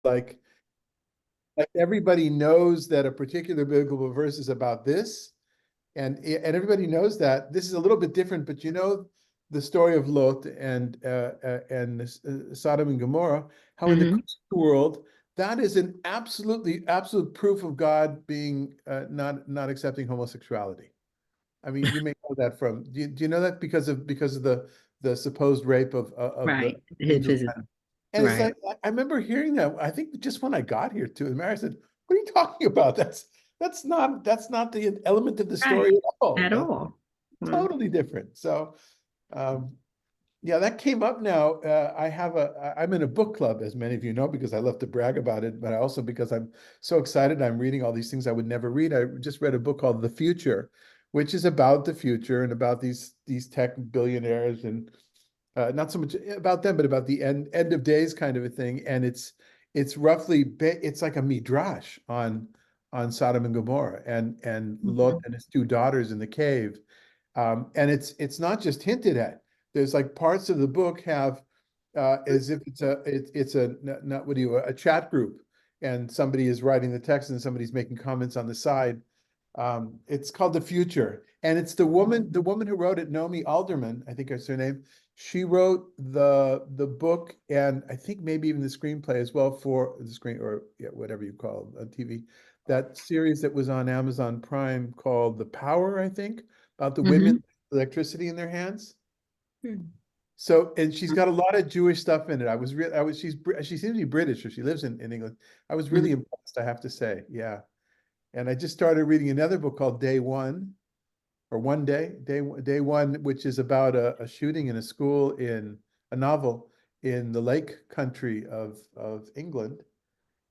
like everybody knows that a particular biblical verse is about this, and everybody knows that this is a little bit different, but you know the story of Lot and Sodom and Gomorrah, how in the Hmm. Christian world that is an absolute proof of God being not accepting homosexuality. I mean, you may know that from. Do you know that because of the supposed rape of the Right. His, angels? his, And it's right. like I remember hearing that. I think just when I got here to America, I said, "What are you talking about? That's not the element of the Right. story at all. At That's all. Mm. totally different." So, yeah, that came up now. I'm in a book club, as many of you know, because I love to brag about it, but also because I'm so excited. I'm reading all these things I would never read. I just read a book called The Future, which is about the future and about these tech billionaires and not so much about them, but about the end of days kind of a thing. And it's it's like a midrash on Sodom and Gomorrah and Lot Mhm. and his two daughters in the cave. And it's not just hinted at. There's like parts of the book have as if it's a not what do you a chat group, and somebody is writing the text and somebody's making comments on the side. It's called The Future, and it's the woman who wrote it, Naomi Alderman, I think is her name. She wrote the book and I think maybe even the screenplay as well for the screen or yeah, whatever you call it on TV. That series that was on Amazon Prime called The Power, I think, about the women Hmm. with electricity in their hands. Hmm. So, and she's got a lot of Jewish stuff in it. She seems to be British or she lives in England. I was really Hmm. impressed, I have to say. Yeah. And I just started reading another book called Day One or Day One, which is about a shooting in a school in a novel in the Lake Country of England,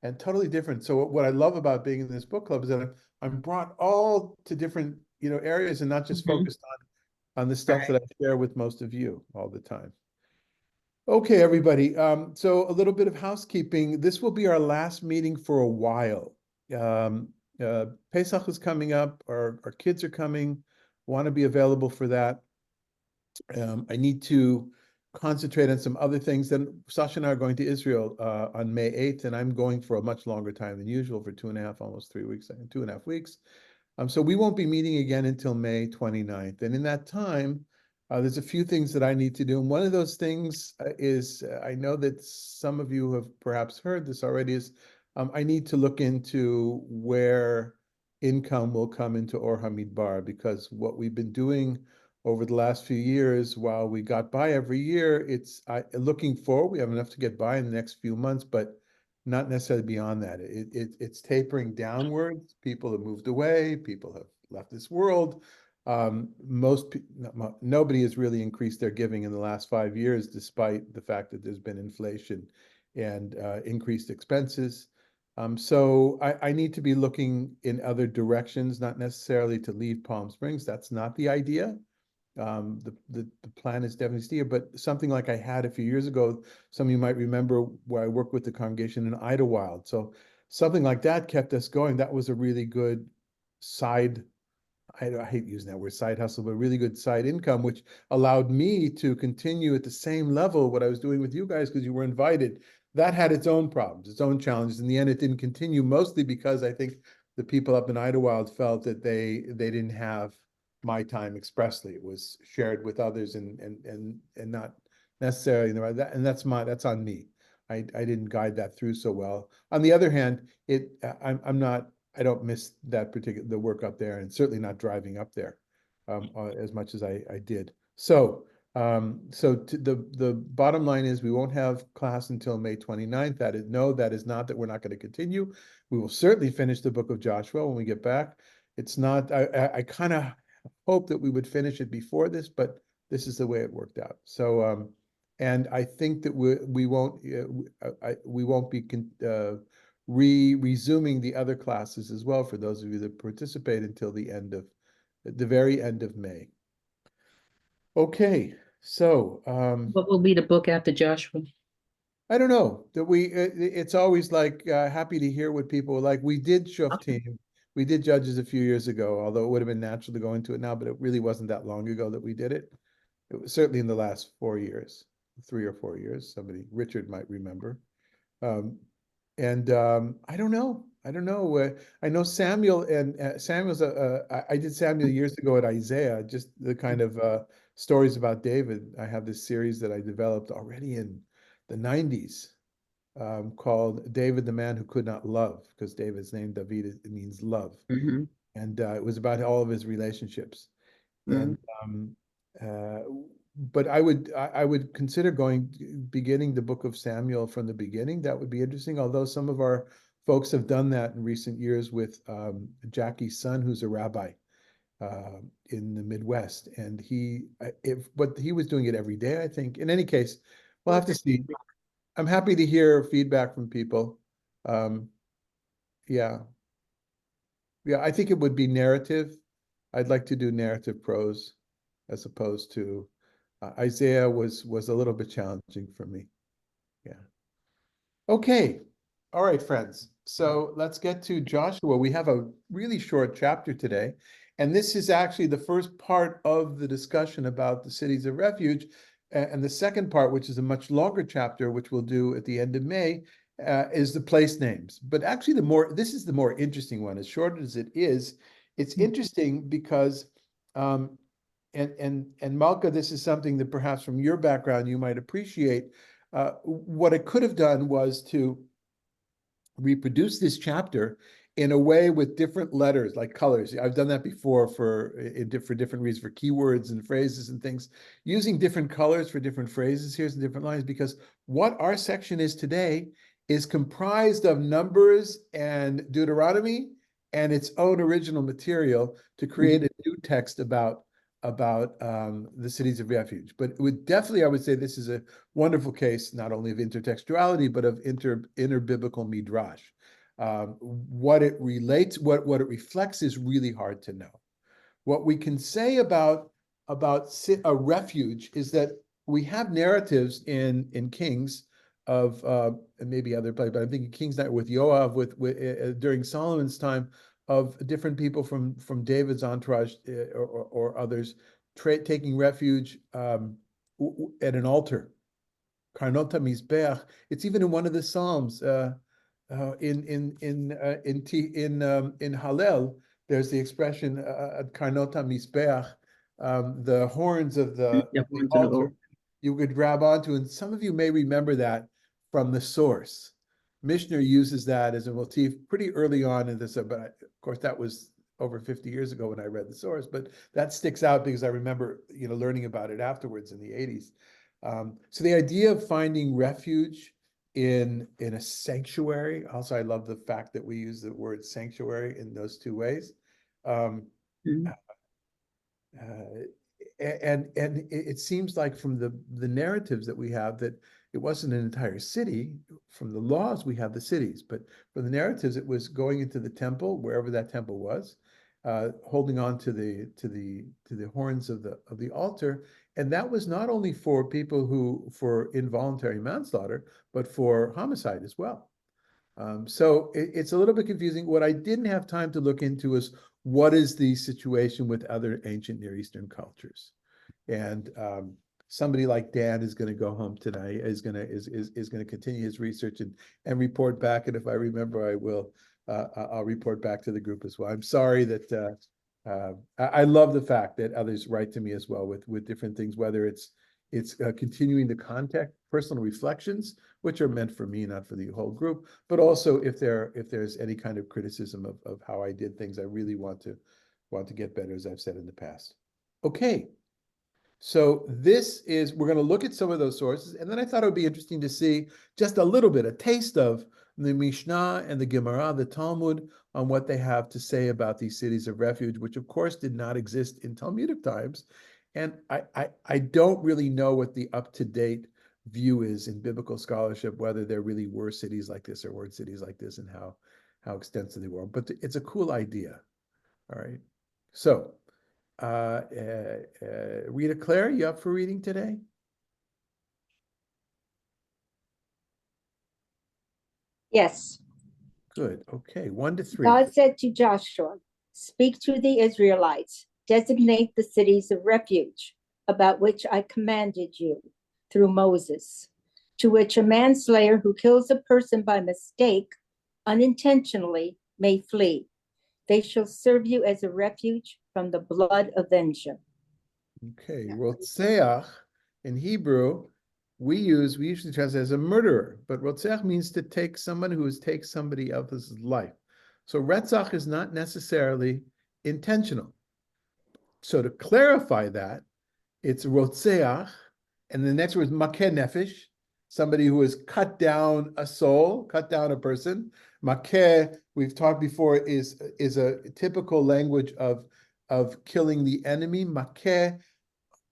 and totally different. So what I love about being in this book club is that I'm brought all to different areas and not just Hmm. focused on the stuff Right. that I share with most of you all the time. Okay, everybody. So a little bit of housekeeping. This will be our last meeting for a while. Um, Pesach is coming up. Our kids are coming. Want to be available for that. I need to concentrate on some other things. Then Sasha and I are going to Israel on May 8th, and I'm going for a much longer time than usual for 2.5, almost 3 weeks, 2.5 weeks. So we won't be meeting again until May 29th. And in that time, there's a few things that I need to do. And one of those things is I know that some of you have perhaps heard this already is I need to look into where income will come into Or Hamidbar, because what we've been doing over the last few years, while we got by every year, it's looking forward. We have enough to get by in the next few months, but not necessarily beyond that. It's tapering downwards. People have moved away. People have left this world. Nobody has really increased their giving in the last 5 years, despite the fact that there's been inflation and increased expenses. So I need to be looking in other directions, not necessarily to leave Palm Springs. That's not the idea. The plan is definitely steer, but something like I had a few years ago, some of you might remember where I worked with the congregation in Idlewild. So something like that kept us going. That was a really good side, I hate using that word side hustle, but really good side income, which allowed me to continue at the same level what I was doing with you guys because you were invited. That had its own problems, its own challenges. In the end, it didn't continue, mostly because I think the people up in Idlewild felt that they didn't have my time expressly. It was shared with others and not necessarily in the right. And that's on me. I didn't guide that through so well. On the other hand, I'm not I don't miss that particular the work up there, and certainly not driving up there as much as I did. So the bottom line is we won't have class until May 29th. That is no, that is not that we're not going to continue. We will certainly finish the book of Joshua when we get back. It's not. I kind of hope that we would finish it before this, but this is the way it worked out. So and I think that we won't be resuming the other classes as well for those of you that participate until the very end of May. Okay, so What will be the book after Joshua? I don't know that it's always like happy to hear what people like. We did Okay. Shoftim, we did Judges a few years ago, although it would have been natural to go into it now, but it really wasn't that long ago that we did it. It was certainly in the last 4 years, 3 or 4 years. Richard might remember. Um, And I don't know. I don't know. I know Samuel and Samuel's. I did Samuel years ago at Isaiah. Just the kind of stories about David. I have this series that I developed already in the '90s called "David, the Man Who Could Not Love," because David's name David it means love, Mhm. and it was about all of his relationships. And Mm. uh, but I would consider beginning the book of Samuel from the beginning. That would be interesting. Although some of our folks have done that in recent years with Jackie's son, who's a rabbi in the Midwest, and but he was doing it every day, I think. In any case, we'll have to see. I'm happy to hear feedback from people. Um, yeah, yeah, I think it would be narrative. I'd like to do narrative prose as opposed to Isaiah was a little bit challenging for me. Yeah. Okay. All right, friends. So let's get to Joshua. We have a really short chapter today, and this is actually the first part of the discussion about the cities of refuge. And the second part, which is a much longer chapter, which we'll do at the end of May, is the place names. But actually, this is the more interesting one. As short as it is, it's interesting because and Malka, this is something that perhaps from your background you might appreciate. What I could have done was to reproduce this chapter in a way with different letters, like colors. I've done that before for different reasons, for keywords and phrases and things, using different colors for different phrases here and different lines, because what our section is today is comprised of Numbers and Deuteronomy and its own original material to create a new text about the cities of refuge. But it would definitely, I would say, this is a wonderful case not only of intertextuality but of interbiblical midrash. What it relates, what it reflects, is really hard to know. What we can say about a refuge is that we have narratives in Kings of and maybe other places, but I'm thinking Kings Night with Yoav, with during Solomon's time, of different people from David's entourage or others taking refuge at an altar. Karnota Mizbeach. It's even in one of the Psalms. In Hallel, there's the expression Karnota Mizbeach, the horns of Yeah, the onto the altar. vote. You could grab onto, and some of you may remember that from the source. Mishnah uses that as a motif pretty early on in this, but of course that was over 50 years ago when I read the source. But that sticks out because I remember, learning about it afterwards in the 80s. So the idea of finding refuge in a sanctuary. Also, I love the fact that we use the word sanctuary in those two ways. Um, Mhm. uh, and it seems like from the narratives that we have that it wasn't an entire city. From the laws, we have the cities, but from the narratives, it was going into the temple, wherever that temple was, holding on to the horns of the altar, and that was not only for people for involuntary manslaughter, but for homicide as well. So it's a little bit confusing. What I didn't have time to look into is what is the situation with other ancient Near Eastern cultures. And somebody like Dan is going to go home tonight, is going to continue his research and report back. And if I remember, I'll report back to the group as well. I'm sorry that I love the fact that others write to me as well with different things, whether it's continuing the contact, personal reflections, which are meant for me, not for the whole group, but also if there's any kind of criticism of how I did things, I really want to get better, as I've said in the past. Okay. So we're going to look at some of those sources, and then I thought it would be interesting to see just a little bit, a taste of the Mishnah and the Gemara, the Talmud, on what they have to say about these cities of refuge, which of course did not exist in Talmudic times. And I don't really know what the up-to-date view is in biblical scholarship, whether there really were cities like this or weren't cities like this, and how extensive they were. But it's a cool idea. All right. So Rita Claire, you up for reading today? Yes. Good. Okay. 1 to 3. God said to Joshua, "Speak to the Israelites, designate the cities of refuge about which I commanded you through Moses. to which a manslayer who kills a person by mistake unintentionally may flee. They shall serve you as a refuge from the blood avenger. Okay, Yeah. Rotzeach in Hebrew, we usually translate as a murderer, but Rotzeach means to take someone who has taken somebody else's life. So Retzach is not necessarily intentional. So to clarify that, it's Rotzeach, and the next word is Makeh Nefesh, somebody who has cut down a soul, cut down a person. Makeh, we've talked before, is a typical language of killing the enemy. Makeh,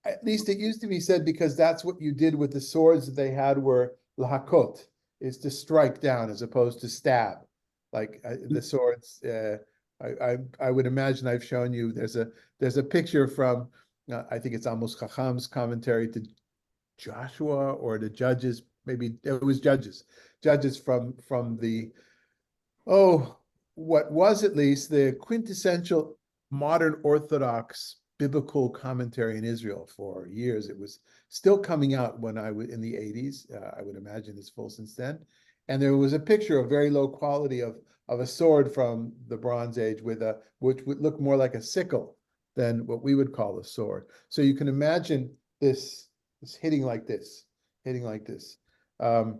at least it used to be said because that's what you did with the swords that they had were lahakot, is to strike down as opposed to stab. Like the swords, I would imagine I've shown you, there's a picture from, I think it's Amos Chacham's commentary to Joshua or the Judges, maybe it was Judges from the, what was at least the quintessential modern Orthodox biblical commentary in Israel for years. It was still coming out when I was in the 80s. I would imagine it's full since then. And there was a picture of very low quality of a sword from the Bronze Age which would look more like a sickle than what we would call a sword. So you can imagine this hitting like this. In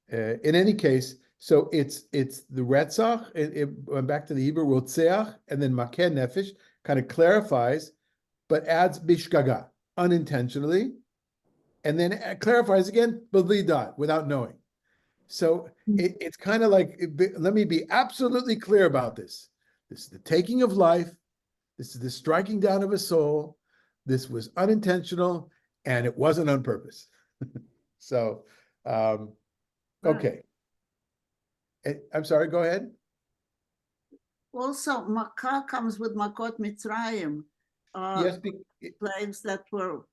any case, so it's the Retzach, it went back to the Hebrew, Rotzeach, and then Makeh Nefesh kind of clarifies, but adds Bishgaga, unintentionally, and then it clarifies again, B'lidat, without knowing. So it's kind of like, let me be absolutely clear about this. This is the taking of life. This is the striking down of a soul. This was unintentional, and it wasn't on purpose. So, okay. I'm sorry, go ahead. Also, Makkah comes with Makot Mitzrayim. Yes, Plagues that were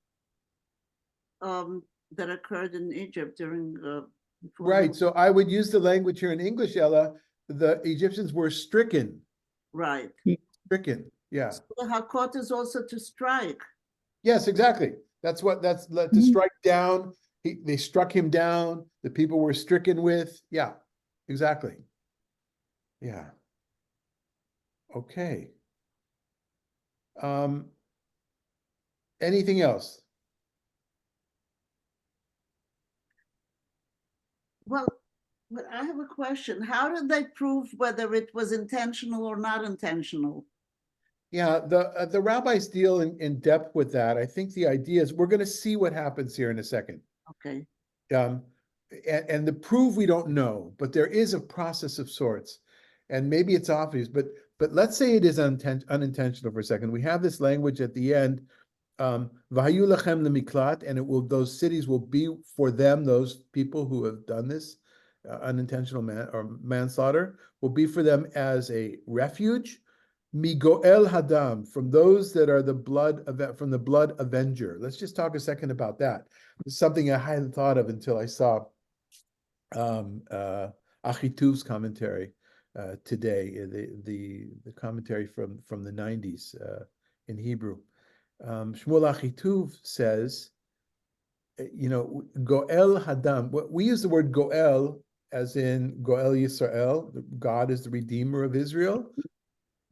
that occurred in Egypt during before the- right. So I would use the language here in English, Ella. The Egyptians were stricken. right. Stricken. Yeah. So the Hakot is also to strike. Yes, exactly. That's to strike down. They struck him down. The people were stricken with. Yeah, exactly. Yeah. Okay. Anything else? Well, but I have a question. How did they prove whether it was intentional or not intentional? Yeah, the rabbis deal in depth with that. I think the idea is we're going to see what happens here in a second. Okay. And the proof we don't know, but there is a process of sorts, and maybe it's obvious, but let's say it is unintentional for a second. We have this language at the end, V'hayu lachem lemiklat, and those cities will be for them, those people who have done this unintentional manslaughter will be for them as a refuge. Migoel hadam, from those that are from the blood avenger. Let's just talk a second about that. It's something I hadn't thought of until I saw Achituv's commentary today, the commentary from the 90s in Hebrew. Shmuel Achituv says, Goel Hadam. We use the word Goel as in Goel Yisrael. God is the Redeemer of Israel.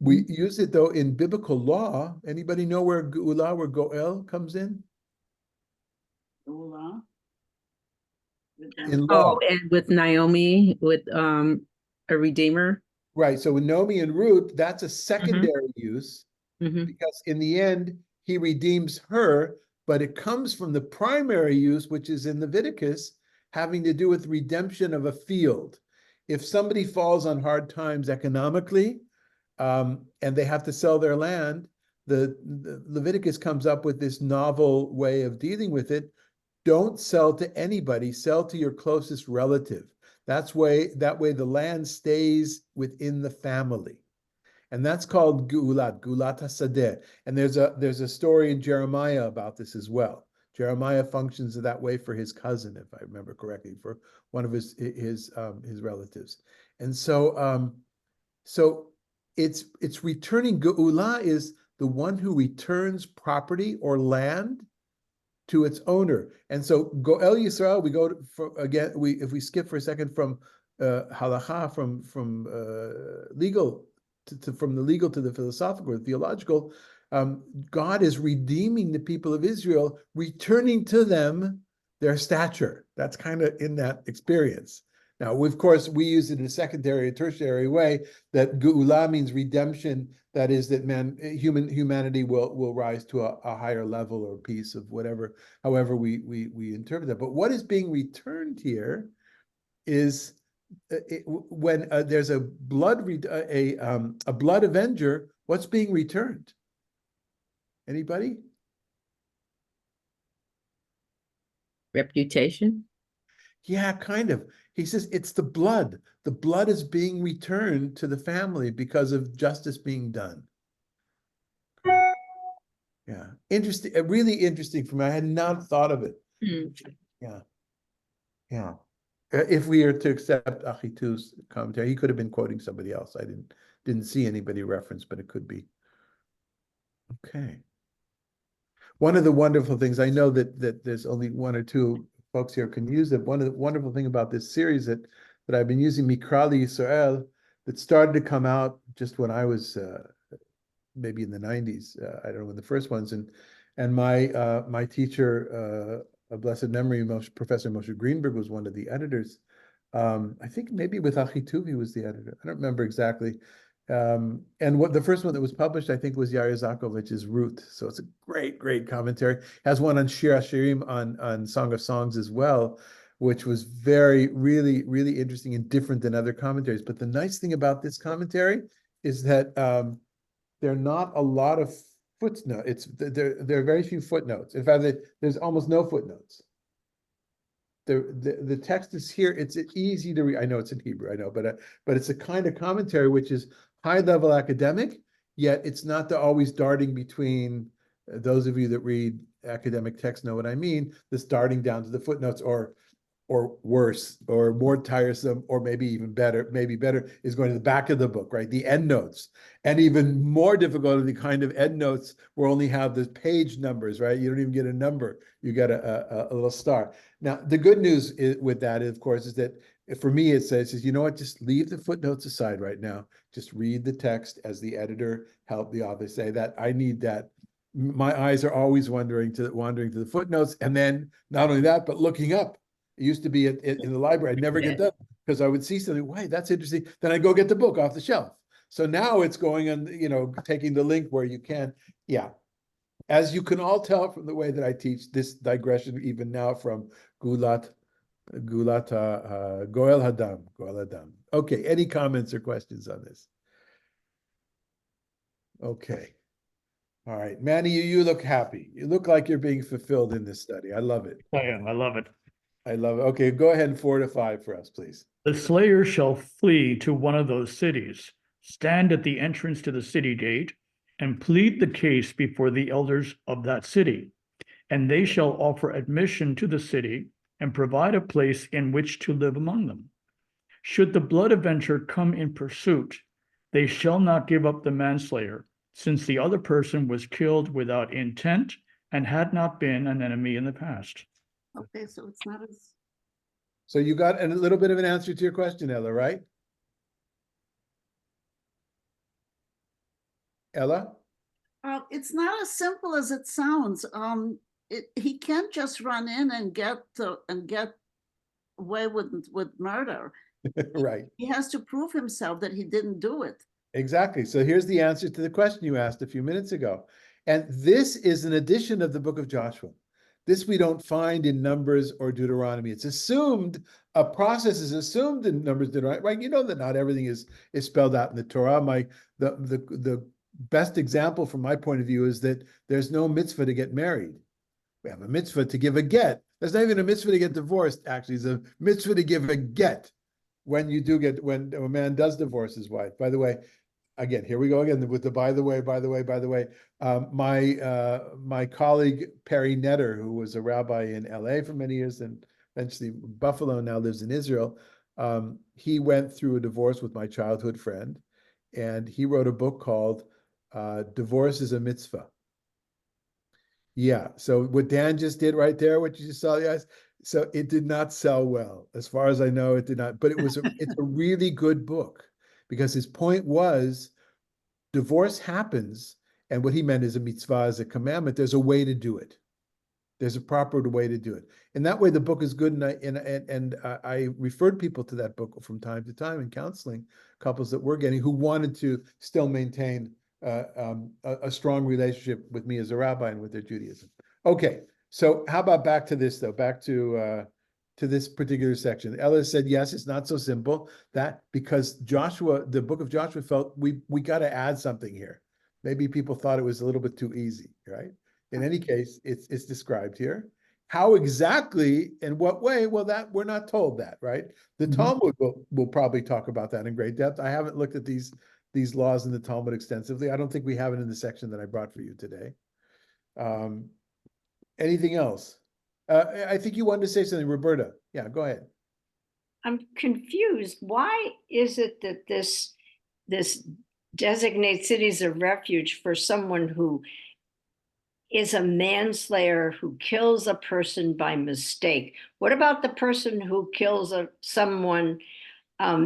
We use it though in biblical law. Anybody know where Geula, where Goel comes in? In law. Oh, and with Naomi, with a redeemer. Right. So with Naomi and Ruth, that's a secondary use because in the end, he redeems her, but it comes from the primary use, which is in Leviticus, having to do with redemption of a field. If somebody falls on hard times economically, and they have to sell their land, the Leviticus comes up with this novel way of dealing with it. Don't sell to anybody, sell to your closest relative. That way the land stays within the family. And that's called Geulat HaSadeh. And there's a story in Jeremiah about this as well. Jeremiah functions that way for his cousin, if I remember correctly, for one of his relatives. And so it's returning. Geula is the one who returns property or land to its owner. And so Goel Yisrael, we go to, again, if we skip for a second from halacha, from legal from the legal to the philosophical or theological, God is redeeming the people of Israel, returning to them their stature. That's kind of in that experience. Now, of course, we use it in a secondary or tertiary way, that geula means redemption. That is, that humanity will rise to a higher level or piece of whatever, however we interpret that. But what is being returned here is when there's a blood avenger. What's being returned? Anybody? Reputation? Yeah, kind of. He says it's the blood. The blood is being returned to the family because of justice being done. Yeah, interesting. Really interesting for me. I had not thought of it. Yeah, yeah. If we are to accept Achitu's commentary, he could have been quoting somebody else. I didn't see anybody reference, but it could be. Okay. One of the wonderful things, I know that there's only one or two folks here can use it. One of the wonderful thing about this series that I've been using, Mikra Yisrael, that started to come out just when I was maybe in the 90s. I don't know when the first ones, and my teacher, of blessed memory, Professor Moshe Greenberg, was one of the editors. I think maybe with Achitu he was the editor. I don't remember exactly. And what the first one that was published, I think, was Yair Zakovich's Root. So it's a great commentary. Has one on Shir Hashirim, on Song of Songs as well, which was really interesting and different than other commentaries. But the nice thing about this commentary is that there are not a lot of footnotes. There are very few footnotes. In fact, there's almost no footnotes. The text is here. It's easy to read. I know it's in Hebrew. I know, but it's a kind of commentary which is high level academic. Yet it's not always darting between. Those of you that read academic text know what I mean. This darting down to the footnotes, or worse, or more tiresome, or maybe even better, is going to the back of the book, right? The endnotes. And even more difficult are the kind of endnotes where only have the page numbers, right? You don't even get a number. You get a little star. Now, the good news with that, of course, is that for me, it says, you know what, just leave the footnotes aside right now. Just read the text as the editor helped the author say that. I need that. My eyes are always wandering to the footnotes. And then not only that, but looking up. It used to be in the library. I'd never get done because I would see something. Why, that's interesting. Then I go get the book off the shelf. So now it's going on, taking the link where you can. Yeah. As you can all tell from the way that I teach, this digression even now from Goel Hadam. Okay, any comments or questions on this? Okay. All right, Manny, you look happy. You look like you're being fulfilled in this study. I love it. I am. I love it. I love it. Okay, go ahead and 4 to 5 for us, please. The slayer shall flee to one of those cities, stand at the entrance to the city gate, and plead the case before the elders of that city. And they shall offer admission to the city and provide a place in which to live among them. Should the blood avenger come in pursuit, they shall not give up the manslayer, since the other person was killed without intent and had not been an enemy in the past. Okay, so it's not as, So you got a little bit of an answer to your question, Ella, right? Ella? it's not as simple as it sounds. He can't just run in and get away with murder. Right. He has to prove himself that he didn't do it. Exactly. So here's the answer to the question you asked a few minutes ago. And this is an addition of the book of Joshua. This we don't find in Numbers or Deuteronomy. It's assumed, a process is assumed in Numbers, Deuteronomy, right? You know that not everything is spelled out in the Torah. The best example from my point of view is that there's no mitzvah to get married. We have a mitzvah to give a get. There's not even a mitzvah to get divorced, actually. It's a mitzvah to give a get when a man does divorce his wife. By the way, again, here we go again with the by the way. My colleague Perry Netter, who was a rabbi in LA for many years and eventually Buffalo, now lives in Israel. He went through a divorce with my childhood friend, and he wrote a book called "Divorce is a Mitzvah." Yeah, so what Dan just did right there, what you just saw, yes, so it did not sell well. As far as I know, it did not, but it's a really good book because his point was divorce happens, and what he meant is a mitzvah, is a commandment. There's a way to do it. There's a proper way to do it. And that way the book is good. I referred people to that book from time to time in counseling, couples that we're getting who wanted to still maintain a strong relationship with me as a rabbi and with their Judaism. Okay, so how about back to this though, back to this particular section. Ella said, yes, it's not so simple, that because Joshua, the book of Joshua felt we got to add something here. Maybe people thought it was a little bit too easy, right? In any case, it's described here. How exactly, in what way? Well, that we're not told that, right? The Mhm. Talmud will probably talk about that in great depth. I haven't looked at these laws in the Talmud extensively. I don't think we have it in the section that I brought for you today. Anything else? I think you wanted to say something, Roberta. Yeah, go ahead. I'm confused. Why is it that this designates cities of refuge for someone who is a manslayer who kills a person by mistake? What about the person who kills someone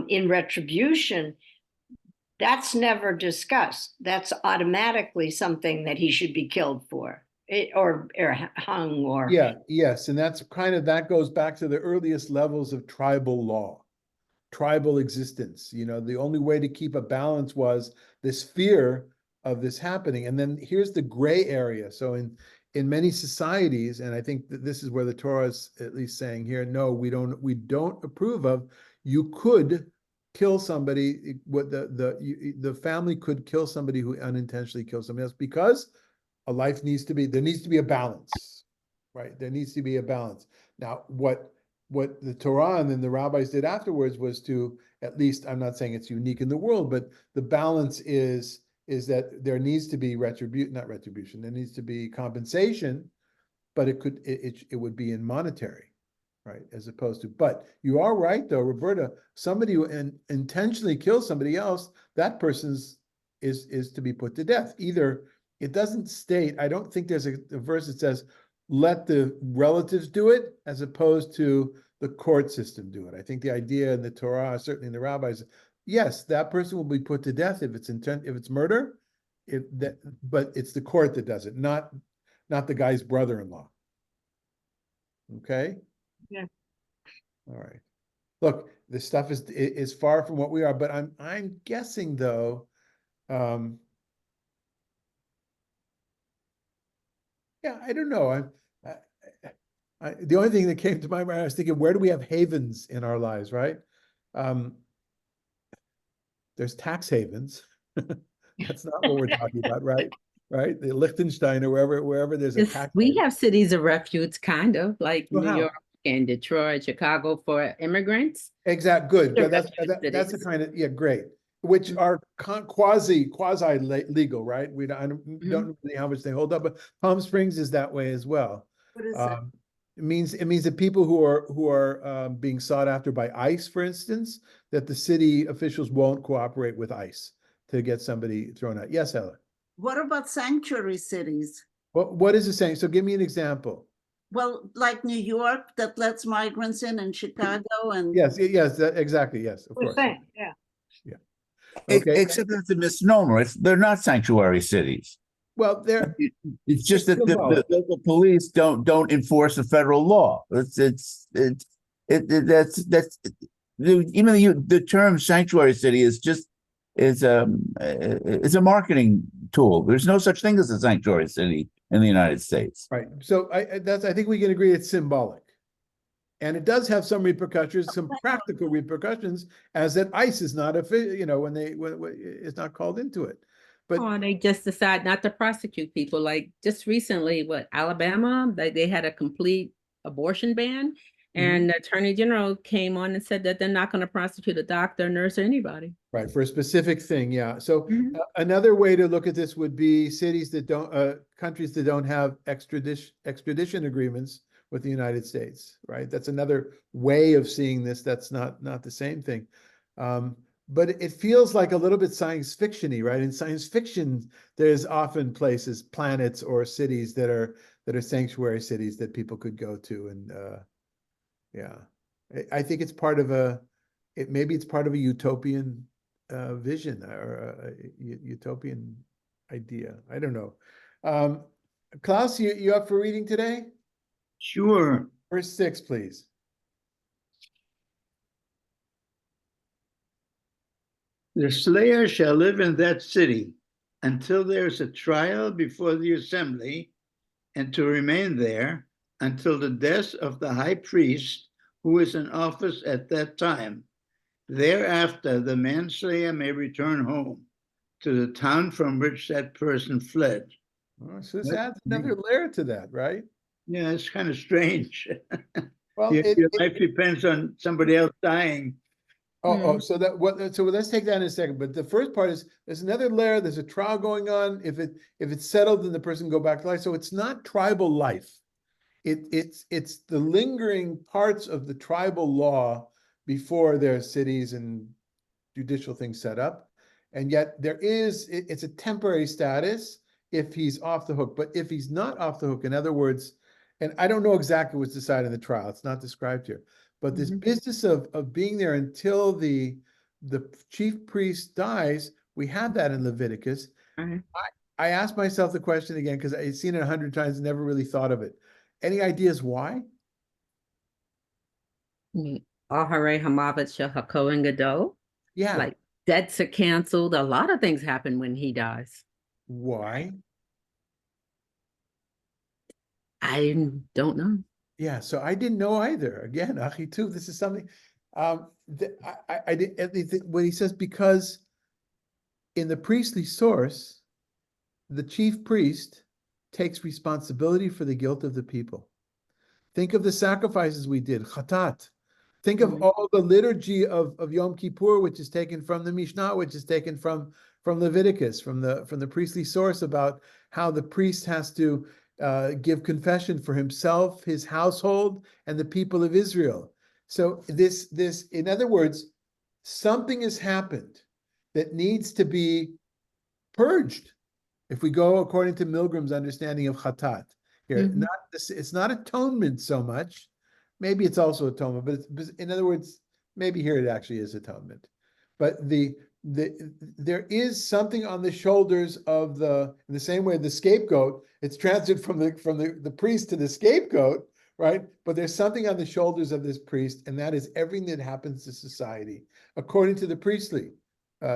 in retribution? That's never discussed. That's automatically something that he should be killed for, or hung, or Yeah, yes, and that's that goes back to the earliest levels of tribal law, tribal existence. You know, the only way to keep a balance was this fear of this happening. And then here's the gray area. So in many societies, and I think that this is where the Torah is at least saying here, no, we don't approve of. You could kill somebody. What the family could kill somebody who unintentionally kills somebody else, because there needs to be a balance, right? There needs to be a balance. Now, what the Torah and then the rabbis did afterwards was to, at least, I'm not saying it's unique in the world, but the balance is that there needs to be not retribution, there needs to be compensation, but it would be in monetary, right? As opposed to, but you are right though, Roberta, somebody who intentionally kills somebody else, that person's is to be put to death. Either it doesn't state, I don't think there's a verse that says, let the relatives do it, as opposed to the court system do it. I think the idea in the Torah, certainly in the rabbis, yes, that person will be put to death if it's murder, but it's the court that does it, not the guy's brother-in-law. Okay? Yeah. All right. Look, this stuff is far from what we are, but I'm guessing though, yeah, I don't know. The only thing that came to my mind, I was thinking, where do we have havens in our lives, right? There's tax havens. That's not what we're talking about, right? Right? The Liechtenstein or wherever there's a tax We haven. have cities of refuge, kind of like Well, New how? York and Detroit, Chicago for immigrants. Exact, good. They're That's refuge that's the cities. kind of, yeah, great. Which are quasi legal, right? I don't know really how much they hold up, but Palm Springs is that way as well. What is that? It means that people who are being sought after by ICE, for instance, that the city officials won't cooperate with ICE to get somebody thrown out. Yes, Ella. What about sanctuary cities? What is it saying? So give me an example. Well, like New York that lets migrants in Chicago and. Yes, exactly. Yes, of course. yeah. Okay. Except that's a misnomer. They're not sanctuary cities. Well, there. It's just that the symbolic. local police don't enforce the federal law. That's even the term sanctuary city is a marketing tool. There's no such thing as a sanctuary city in the United States. Right. So I think we can agree it's symbolic. And it does have some repercussions, some practical repercussions, as that ICE is not when it's not called into it. But Or they just decide not to prosecute people. Like just recently, Alabama, they had a complete abortion ban, and the Attorney General came on and said that they're not going to prosecute a doctor, nurse, or anybody. right, for a specific thing, yeah. So another way to look at this would be cities that countries that don't have extradition agreements with the United States, right? That's another way of seeing this. That's not the same thing. But it feels like a little bit science fiction-y, right? In science fiction, there's often places, planets or cities that that are sanctuary cities that people could go to. And yeah, I think it's part of maybe it's part of a utopian vision or a utopian idea. I don't know. Klaus, you up for reading today? Sure. Verse 6, please. The slayer shall live in that city until there is a trial before the assembly, and to remain there until the death of the high priest who is in office at that time. Thereafter, the manslayer may return home to the town from which that person fled. Oh, so this What? adds another layer to that, right? Yeah, it's kind of strange. Well, Your life depends on somebody else dying. so let's take that in a second. But the first part is there's another layer, there's a trial going on. If it's settled, then the person go back to life. So it's not tribal life. It's the lingering parts of the tribal law before there are cities and judicial things set up. And yet it's a temporary status if he's off the hook. But if he's not off the hook, in other words, and I don't know exactly what's decided in the trial, it's not described here, but this business of being there until the chief priest dies, we have that in Leviticus. Mhm. I asked myself the question again because I'd seen it 100 times and never really thought of it. Any ideas why? Ahare Hamavet Shel HaKohen Gadol. Yeah. Like debts are canceled. A lot of things happen when he dies. Why? I don't know. Yeah, so I didn't know either. Again, Achitu, this is something I did when he says because in the priestly source, the chief priest takes responsibility for the guilt of the people. Think of the sacrifices we did, chatat. Think of all the liturgy of Yom Kippur, which is taken from the Mishnah, which is taken from Leviticus, from the priestly source about how the priest has to give confession for himself, his household, and the people of Israel. So this, in other words, something has happened that needs to be purged. If we go according to Milgram's understanding of chatat, here, it's not atonement so much. Maybe it's also atonement, but in other words, maybe here it actually is atonement. But there is something on the shoulders of in the same way the scapegoat, it's transferred from the priest to the scapegoat, right? But there's something on the shoulders of this priest, and that is everything that happens to society, according to the priestly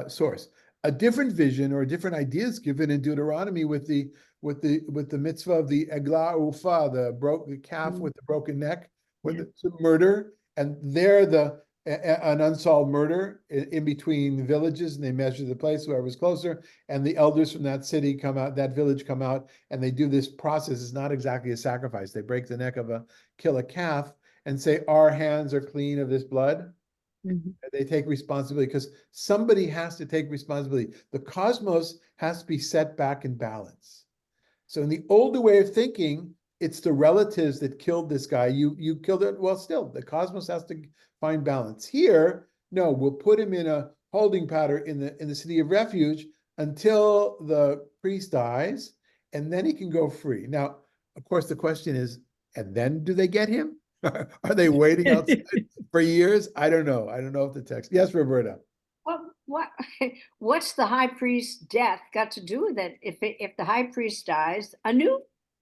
source. A different vision or different ideas given in Deuteronomy with the mitzvah of the eglah ufa, the calf with the broken neck, with the murder, and there an unsolved murder in between villages, and they measure the place, whoever's closer, and the elders from that city come out, that village come out, and they do this process. It's not exactly a sacrifice. They break the neck kill a calf and say, our hands are clean of this blood. They take responsibility because somebody has to take responsibility. The cosmos has to be set back in balance. So in the older way of thinking, it's the relatives that killed this guy. You killed it. Well, still, the cosmos has to find balance. Here, no, we'll put him in a holding pattern in the city of refuge until the priest dies, and then he can go free. Now, of course, the question is, and then do they get him? Are they waiting outside for years? I don't know. I don't know if the text. Yes, Roberta. What's the high priest's death got to do with it? If the high priest dies, a new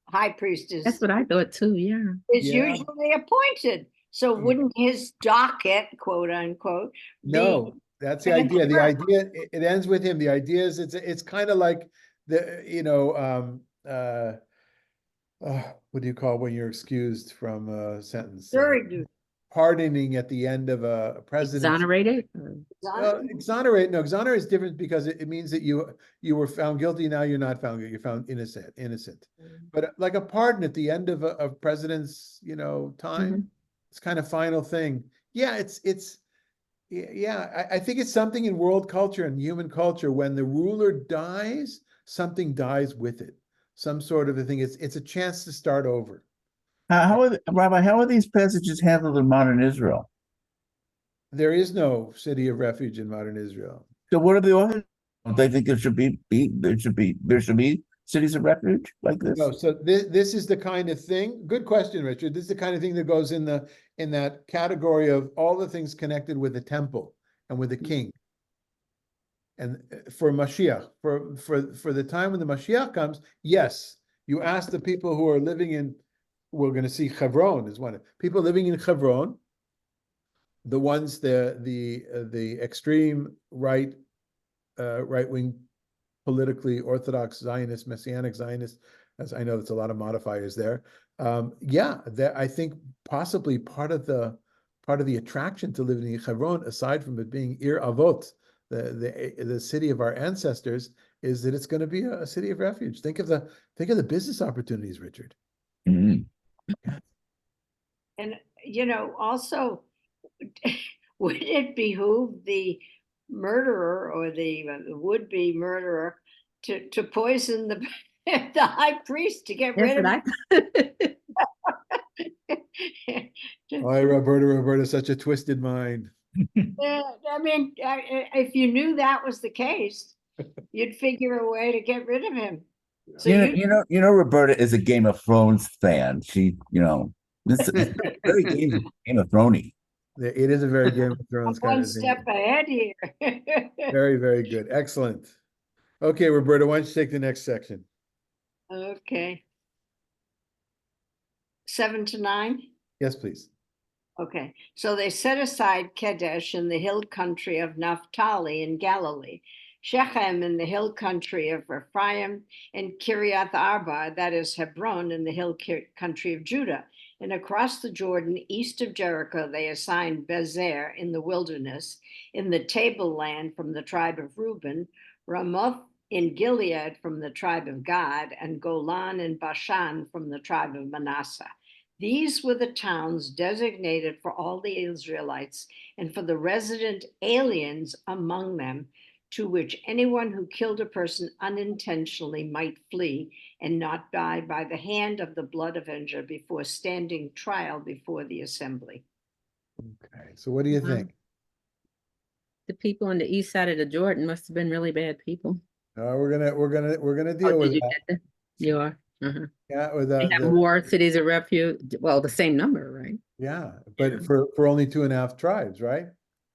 high priest That's what I thought too. Yeah. is usually appointed. So wouldn't his docket, quote unquote, No, that's the idea. The idea it ends with him. The idea is it's kind of like what do you call when you're excused from a sentence? jury duty? Pardoning at the end of a president. Exonerated? Exonerate. No, exonerate is different because it means that you were found guilty. Now you're not found guilty. You're found innocent. But like a pardon at the end of a president's, time, it's kind of final thing. Yeah, I think it's something in world culture and human culture. When the ruler dies, something dies with it. Some sort of a thing. It's a chance to start over. Rabbi, how are these passages handled in modern Israel? There is no city of refuge in modern Israel. So what are the authors? They think there should be cities of refuge like this? No, so this is the kind of thing, good question, Richard. This is the kind of thing that goes in that category of all the things connected with the temple and with the king. And for Mashiach, for the time when the Mashiach comes, yes, you ask the people who are living in, we're going to see Hebron is one, people living in Hebron, the ones, the extreme right wing politically Orthodox Zionist, Messianic Zionist, as I know there's a lot of modifiers there. Yeah, I think possibly part of the attraction to living in Hebron, aside from it being Ir Avot, the city of our ancestors, is that it's going to be a city of refuge. Think of the business opportunities, Richard. Mhm. And, also, would it behoove the murderer or the would-be murderer to poison the the high priest to get That's rid what of I. Oh, Roberta, such a twisted mind. I mean, if you knew that was the case, you'd figure a way to get rid of him. So Roberta is a Game of Thrones fan. She, this is very Game of Thrones-y. It is a very Game of I'm Thrones kind one of thing. step ahead here. Very, very good. Excellent. Okay, Roberta, why don't you take the next section? Okay. 7 to 9? Yes, please. Okay, so they set aside Kedesh in the hill country of Naphtali in Galilee, Shechem in the hill country of Ephraim, and Kiriath Arba, that is Hebron, in the hill country of Judah. And across the Jordan, east of Jericho, they assigned Bezer in the wilderness, in the tableland from the tribe of Reuben, Ramoth in Gilead from the tribe of Gad, and Golan and Bashan from the tribe of Manasseh. These were the towns designated for all the Israelites and for the resident aliens among them, to which anyone who killed a person unintentionally might flee and not die by the hand of the blood avenger before standing trial before the assembly. Okay, so what do you think? The people on the east side of the Jordan must have been really bad people. We're gonna deal with did you that. get that? You are. Uh-huh. Yeah, with They have more cities of refuge. Well, the same number, right? yeah, but for only 2.5 tribes, right?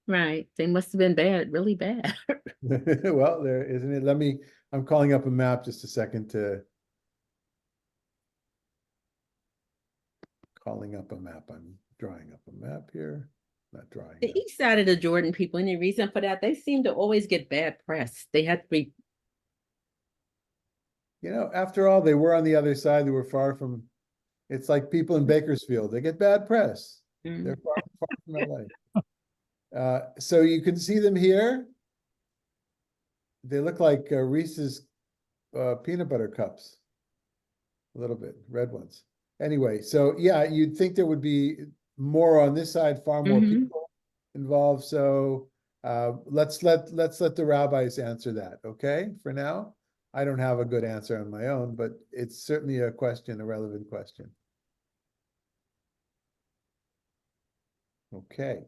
Right. They must have been bad, really bad. Well, there isn't it. I'm calling up a map just a second to. Calling up a map. I'm drawing up a map here. Not drawing. The east side of the Jordan people, any reason for that? They seem to always get bad press. They had to be. After all, they were on the other side. They were far from. It's like people in Bakersfield. They get bad press. They're far from LA. So you can see them here. They look like Reese's peanut butter cups. A little bit, red ones. Anyway, so yeah, you'd think there would be more on this side, far more people involved. So let's let the rabbis answer that, okay? For now, I don't have a good answer on my own, but it's certainly a relevant question. Okay.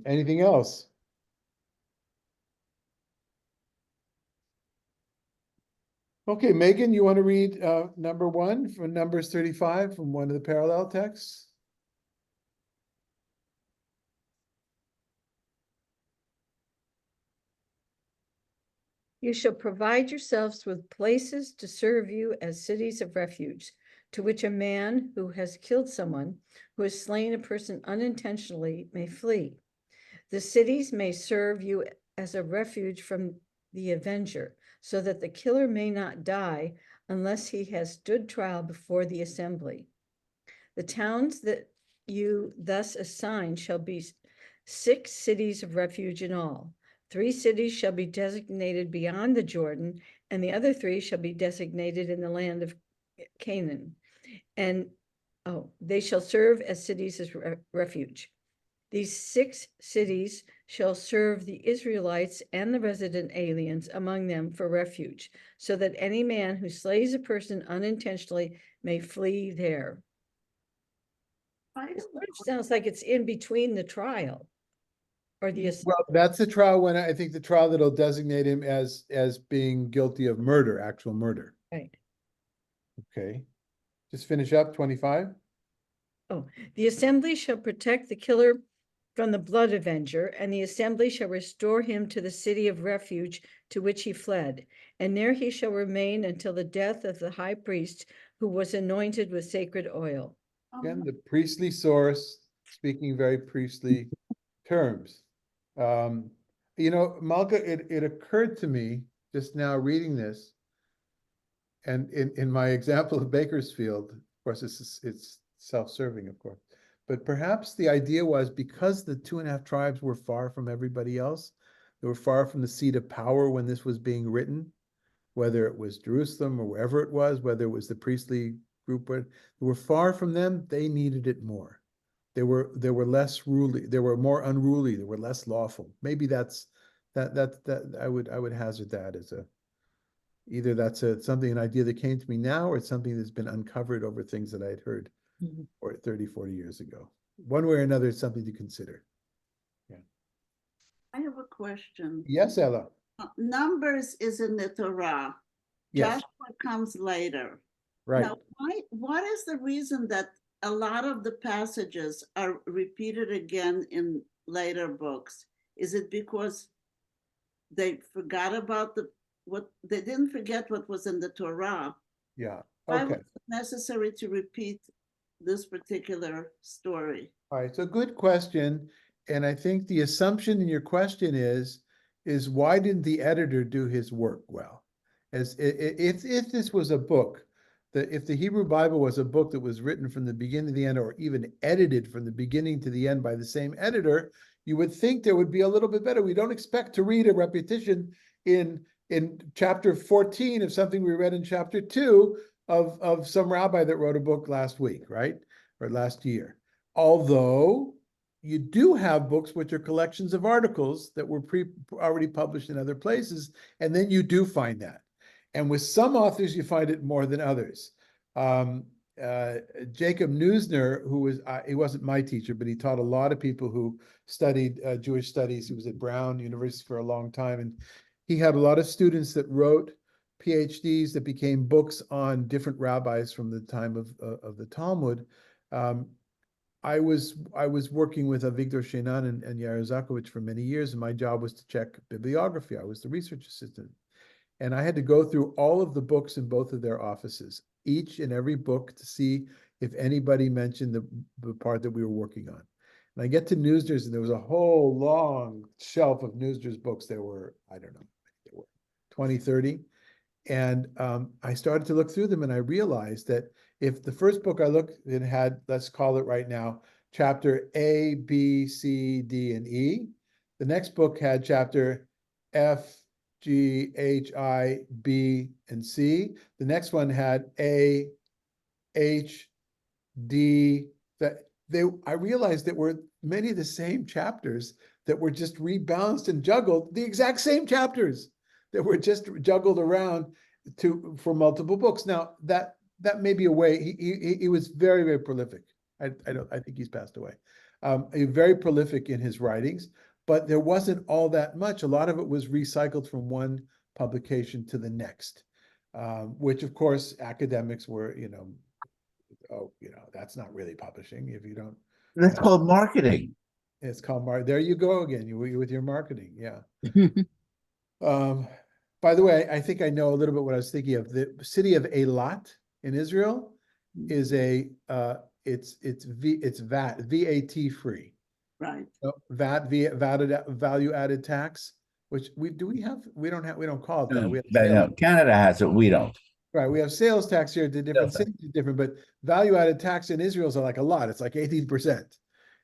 Anything else? Okay, Megan, you want to read number 1 from Numbers 35 from one of the parallel texts? You shall provide yourselves with places to serve you as cities of refuge, to which a man who has killed someone, who has slain a person unintentionally, may flee. The cities may serve you as a refuge from the avenger, so that the killer may not die unless he has stood trial before the assembly. The towns that you thus assign shall be 6 cities of refuge in all. 3 cities shall be designated beyond the Jordan, and the other 3 shall be designated in the land of Canaan. And they shall serve as cities of refuge. These 6 cities shall serve the Israelites and the resident aliens among them for refuge, so that any man who slays a person unintentionally may flee there. It sounds like it's in between the trial or the assembly. Well, that's the trial when I think the trial that'll designate him as being guilty of murder, actual murder. Right. Okay. Just finish up 25. Oh, the assembly shall protect the killer from the blood avenger, and the assembly shall restore him to the city of refuge to which he fled. And there he shall remain until the death of the high priest who was anointed with sacred oil. Again, the priestly source, speaking very priestly terms. You know, Malka, it occurred to me just now reading this, and in my example of Bakersfield, of course, it's self-serving, of course, but perhaps the idea was because the 2.5 tribes were far from everybody else, they were far from the seat of power when this was being written, whether it was Jerusalem or wherever it was, whether it was the priestly group, they were far from them, they needed it more. They were less ruly, they were more unruly, they were less lawful. Maybe that's that I would hazard that as a either that's an idea that came to me now, or it's something that's been uncovered over things that I had heard Mhm. or 30, 40 years ago. One way or another, it's something to consider. I have a question. Yes, Ella. Numbers is in the Torah. Yes, Joshua comes later. right. Now, what is the reason that a lot of the passages are repeated again in later books? Is it because they forgot about what they didn't forget what was in the Torah? Yeah. Why Okay. was it necessary to repeat this particular story? All right, so good question. And I think the assumption in your question is why didn't the editor do his work well? If this was a book, if the Hebrew Bible was a book that was written from the beginning to the end, or even edited from the beginning to the end by the same editor, you would think there would be a little bit better. We don't expect to read a repetition in chapter 14 of something we read in chapter 2 of some rabbi that wrote a book last week, right? Or last year. Although you do have books which are collections of articles that were already published in other places, and then you do find that. And with some authors, you find it more than others. Jacob Neusner, who was, he wasn't my teacher, but he taught a lot of people who studied Jewish studies. He was at Brown University for a long time, and he had a lot of students that wrote PhDs that became books on different rabbis from the time of the Talmud. I was working with Avigdor Shenan and Yair Zakovich for many years, and my job was to check bibliography. I was the research assistant. And I had to go through all of the books in both of their offices, each and every book, to see if anybody mentioned the part that we were working on. And I get to Neusner's, and there was a whole long shelf of Neusner's books. There were, I don't know, there were 20, 30. And I started to look through them, and I realized that if the first book I looked, it had, let's call it right now, chapter A, B, C, D, and E. The next book had chapter F, G, H, I, B, and C. The next one had A, H, D. I realized that were many of the same chapters that were just rebalanced and juggled, the exact same chapters that were just juggled around for multiple books. Now that may be a way. He was very, very prolific. I think he's passed away. Very prolific in his writings, but there wasn't all that much. A lot of it was recycled from one publication to the next, which of course academics were, oh, that's not really publishing if you don't. That's called marketing. It's called there you go again. You with your marketing, yeah. By the way, I think I know a little bit what I was thinking of. The city of Eilat in Israel is it's VAT free. Right. Value added tax, which we don't call it that. We have No, Canada has it. We don't. Right, we have sales tax here. The different Sales tax. cities are different, but value added tax in Israel is like a lot. It's like 18%.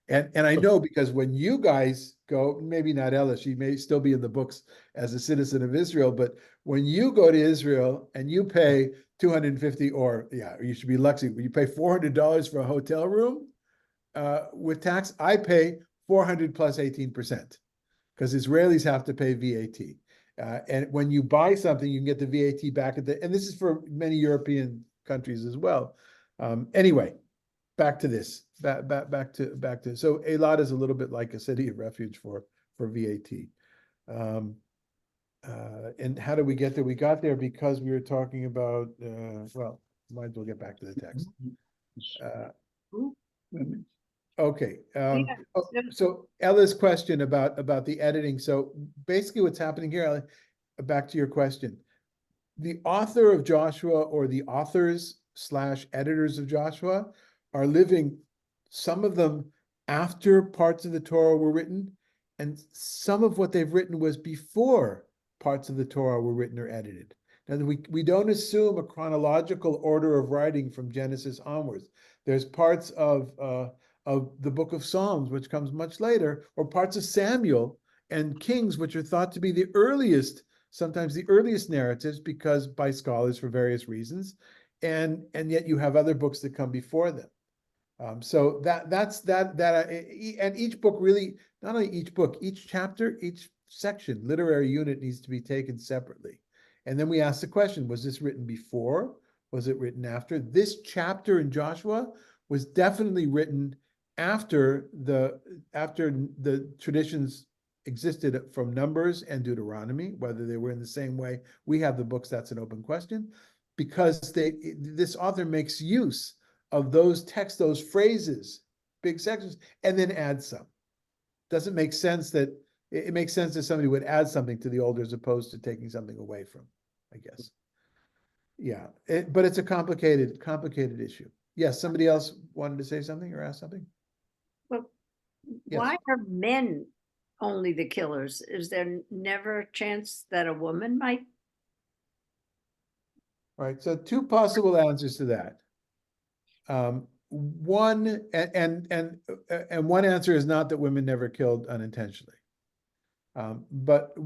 And I know because when you guys go, maybe not Ella, she may still be in the books as a citizen of Israel, but when you go to Israel and you pay 250, or you should be lucky, when you pay $400 for a hotel room with tax, I pay 400 plus 18%, because Israelis have to pay VAT. And when you buy something, you can get the VAT back and this is for many European countries as well. Anyway, back to this. Back to. So Eilat is a little bit like a city of refuge for VAT. and how did we get there? We got there because we were talking about, well, might as well get back to the text. Women. Okay, Yeah, so Ella's question about the editing. So basically what's happening here, Ella, back to your question. The author of Joshua or the authors / editors of Joshua are living, some of them after parts of the Torah were written, and some of what they've written was before parts of the Torah were written or edited. Now, we don't assume a chronological order of writing from Genesis onwards. There's parts of the book of Psalms, which comes much later, or parts of Samuel and Kings, which are thought to be the earliest, sometimes the earliest narratives, because by scholars for various reasons, and yet you have other books that come before them. So and each book really, not only each book, each chapter, each section, literary unit needs to be taken separately. And then we ask the question, was this written before? Was it written after? This chapter in Joshua was definitely written after the traditions existed from Numbers and Deuteronomy. Whether they were in the same way, we have the books, that's an open question, because this author makes use of those texts, those phrases, big sections, and then adds some. Doesn't make sense that it makes sense that somebody would add something to the older as opposed to taking something away from, I guess. Yeah, but it's a complicated issue. Yes, somebody else wanted to say something or ask something? Well, Yes. why are men only the killers? Is there never a chance that a woman might? All right, so two possible answers to that. One one answer is not that women never killed unintentionally. But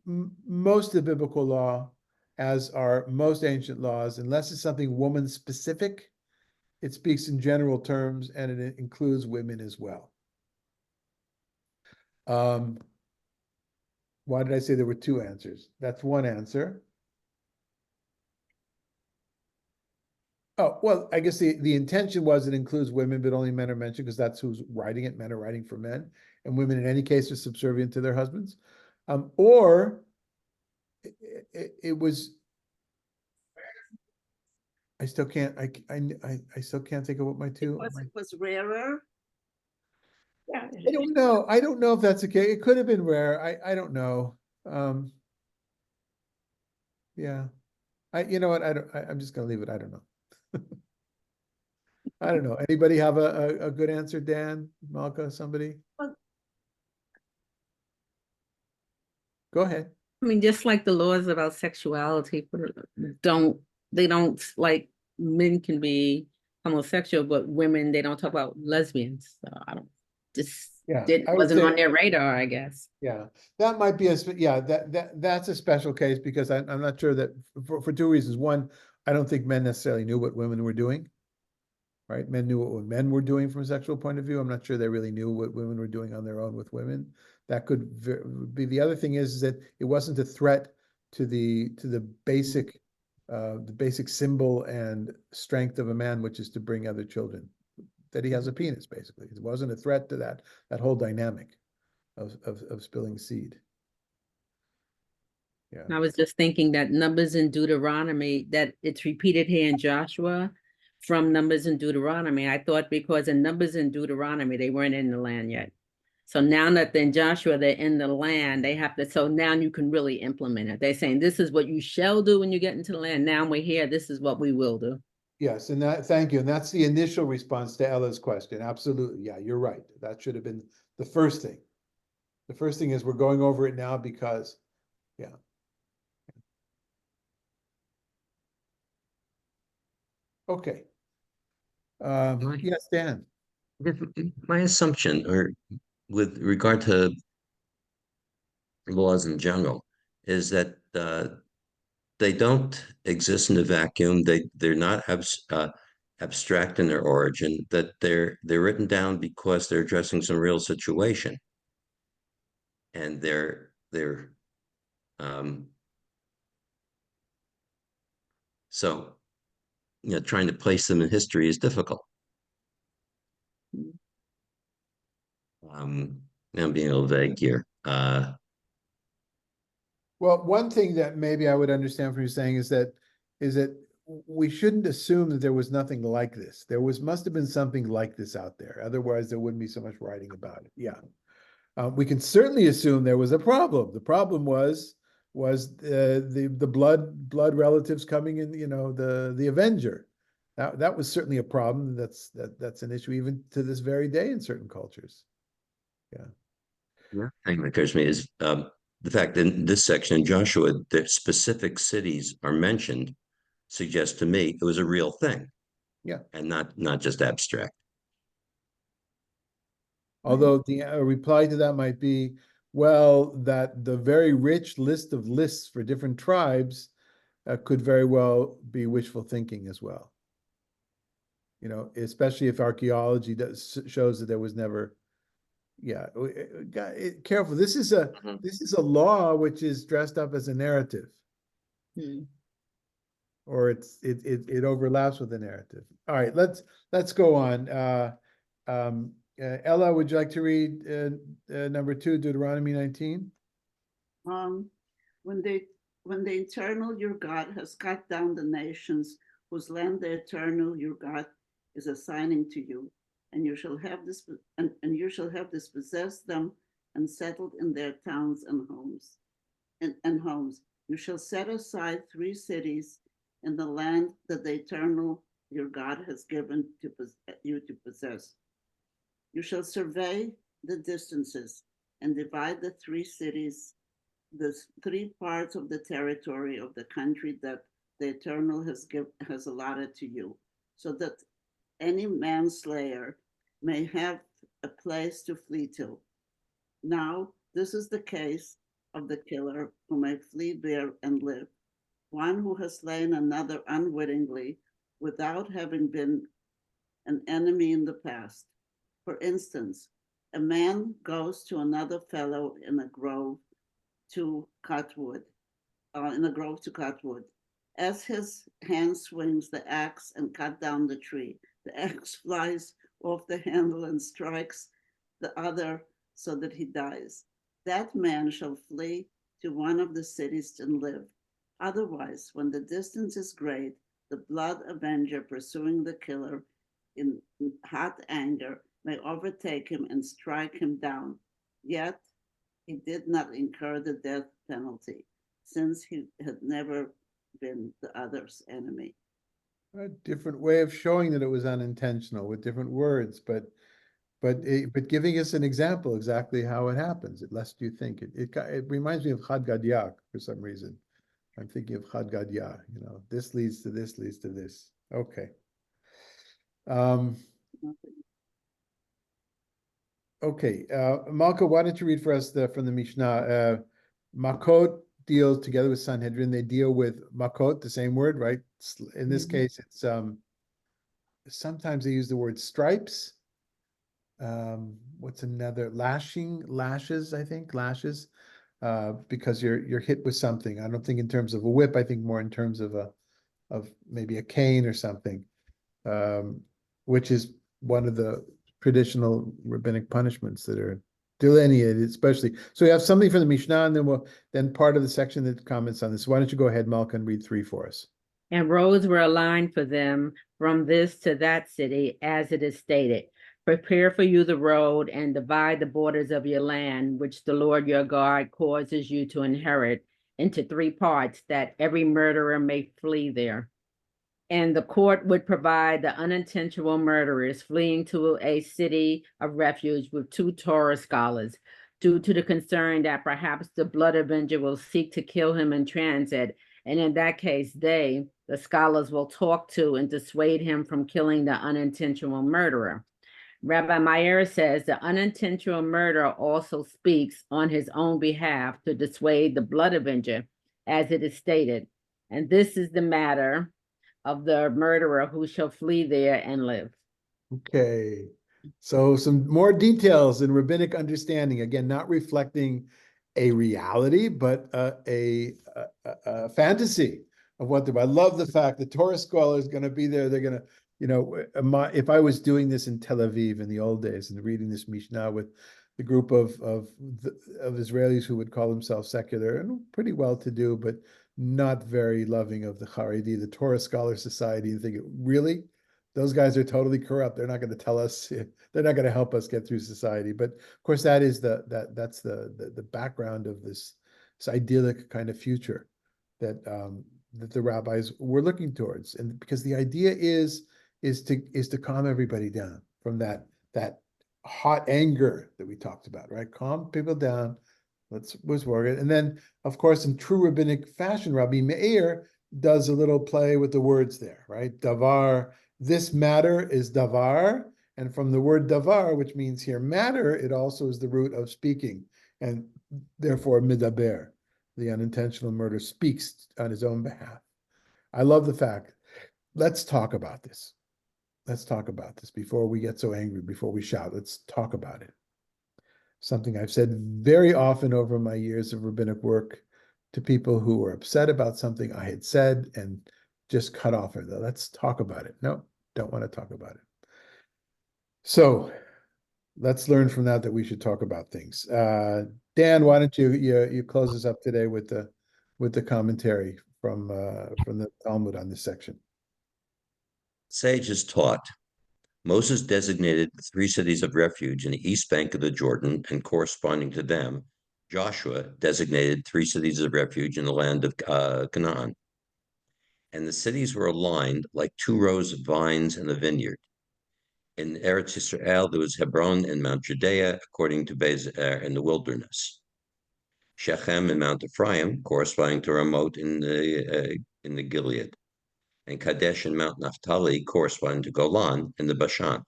most of the biblical law, as are most ancient laws, unless it's something woman specific, it speaks in general terms and it includes women as well. Why did I say there were two answers? That's one answer. Oh, well, I guess the intention was it includes women, but only men are mentioned because that's who's writing it. Men are writing for men, and women in any case are subservient to their husbands. Or it was, I still can't, I still can't think of what my two. It was rarer. Yeah. I don't know. I don't know if that's okay. It could have been rare. I don't know. Yeah. You know what? I'm just gonna leave it. I don't know. I don't know. Anybody have a good answer, Dan, Malka, somebody? Well- Go ahead. I mean, just like the laws about sexuality, they don't like men can be homosexual, but women, they don't talk about lesbians. So I don't, Yeah, I would wasn't say- on their radar, I guess. Yeah, that might be that's a special case because I'm not sure that for two reasons. One, I don't think men necessarily knew what women were doing. Right? Men knew what men were doing from a sexual point of view. I'm not sure they really knew what women were doing on their own with women. That could be the other thing is that it wasn't a threat to the basic symbol and strength of a man, which is to bring other children. That he has a penis, basically. It wasn't a threat to that whole dynamic of spilling seed. Yeah. I was just thinking that Numbers in Deuteronomy, that it's repeated here in Joshua from Numbers in Deuteronomy. I thought because in Numbers in Deuteronomy, they weren't in the land yet. So now that in Joshua, they're in the land, they have to, so now you can really implement it. They're saying, this is what you shall do when you get into the land. Now we're here, this is what we will do. Yes, and thank you. And that's the initial response to Ella's question. Absolutely. Yeah, you're right. That should have been the first thing. The first thing is we're going over it now because, yeah. Okay. Yes, Dan. My assumption, or with regard to laws in general, is that they don't exist in a vacuum. They're not abstract in their origin. That they're written down because they're addressing some real situation, and um, so trying to place them in history is difficult. I'm being a little vague here. Well, one thing that maybe I would understand from you saying is that we shouldn't assume that there was nothing like this. Must have been something like this out there. Otherwise, there wouldn't be so much writing about it. Yeah. We can certainly assume there was a problem. The problem was the blood relatives coming in, the Avenger. That was certainly a problem. That's an issue even to this very day in certain cultures. Yeah. Yeah. Thing that occurs to me is the fact that in this section in Joshua, that specific cities are mentioned suggests to me it was a real thing. Yeah. And not just abstract. Although the reply to that might be, well, that the very rich list of lists for different tribes could very well be wishful thinking as well. Especially if archaeology shows that there was never. Yeah, careful. This is a law which is dressed up as a narrative, or it overlaps with the narrative. All right, let's go on. Ella, would you like to read number 2, Deuteronomy 19? When the Eternal your God has cut down the nations whose land the Eternal your God is assigning to you, and you shall have dispossessed them and settled in their towns and homes. You shall set aside 3 cities in the land that the Eternal your God has given you to possess. You shall survey the distances and divide the 3 cities, the 3 parts of the territory of the country that the Eternal has allotted to you, so that any manslayer may have a place to flee to. Now, this is the case of the killer who may flee there and live, one who has slain another unwittingly without having been an enemy in the past. For instance, a man goes to another fellow in a grove to cut wood. As his hand swings the axe and cut down the tree, the axe flies off the handle and strikes the other so that he dies. That man shall flee to one of the cities and live. Otherwise, when the distance is great, the blood avenger pursuing the killer in hot anger may overtake him and strike him down. Yet he did not incur the death penalty, since he had never been the other's enemy. A different way of showing that it was unintentional with different words, but giving us an example exactly how it happens, lest you think it reminds me of Chad Gadya for some reason. I'm thinking of Chad Gadya, this leads to this, leads to this. Okay. Okay, Malka, why don't you read for us from the Mishnah? Makot deals together with Sanhedrin. They deal with makot, the same word, right? In this case, it's sometimes they use the word stripes. What's another? Lashes, I think, lashes, because you're hit with something. I don't think in terms of a whip. I think more in terms of maybe a cane or something, which is one of the traditional rabbinic punishments that are delineated, especially. So we have something from the Mishnah, and then part of the section that comments on this. Why don't you go ahead, Malka, and read 3 for us? And roads were aligned for them from this to that city, as it is stated. Prepare for you the road and divide the borders of your land, which the Lord your God causes you to inherit, into 3 parts, that every murderer may flee there. And the court would provide the unintentional murderers fleeing to a city of refuge with 2 Torah scholars, due to the concern that perhaps the blood avenger will seek to kill him in transit. And in that case, the scholars, will talk to and dissuade him from killing the unintentional murderer. Rabbi Meir says the unintentional murderer also speaks on his own behalf to dissuade the blood avenger, as it is stated. And this is the matter of the murderer who shall flee there and live. Okay, so some more details in rabbinic understanding, again, not reflecting a reality, but a fantasy of what I love the fact the Torah scholar is going to be there. They're going to, if I was doing this in Tel Aviv in the old days and reading this Mishnah with the group of Israelis who would call themselves secular and pretty well-to-do, but not very loving of the Haredi, the Torah Scholar Society, and think, really? Those guys are totally corrupt. They're not going to tell us, they're not going to help us get through society. But of course, that is that's the background of this idyllic kind of future that that the rabbis were looking towards. And because the idea is to calm everybody down from that hot anger that we talked about, right? Calm people down. Let's work it. And then, of course, in true rabbinic fashion, Rabbi Meir does a little play with the words there, right? Davar, this matter is davar. And from the word davar, which means here matter, it also is the root of speaking. And therefore, midaber, the unintentional murder, speaks on his own behalf. I love the fact. Let's talk about this. Let's talk about this before we get so angry, before we shout. Let's talk about it. Something I've said very often over my years of rabbinic work to people who were upset about something I had said and just cut off. Let's talk about it. No, don't want to talk about it. So let's learn from that we should talk about things. Dan, why don't you close us up today with the commentary from the Talmud on this section? Sages taught. Moses designated the 3 cities of refuge in the east bank of the Jordan, and corresponding to them, Joshua designated 3 cities of refuge in the land of Canaan. And the cities were aligned like 2 rows of vines in a vineyard. In Eretz Yisrael, there was Hebron and Mount Judea, according to Bezer in the wilderness. Shechem and Mount Ephraim, corresponding to Ramoth in the Gilead, and Kadesh and Mount Naphtali, corresponding to Golan in the Bashan.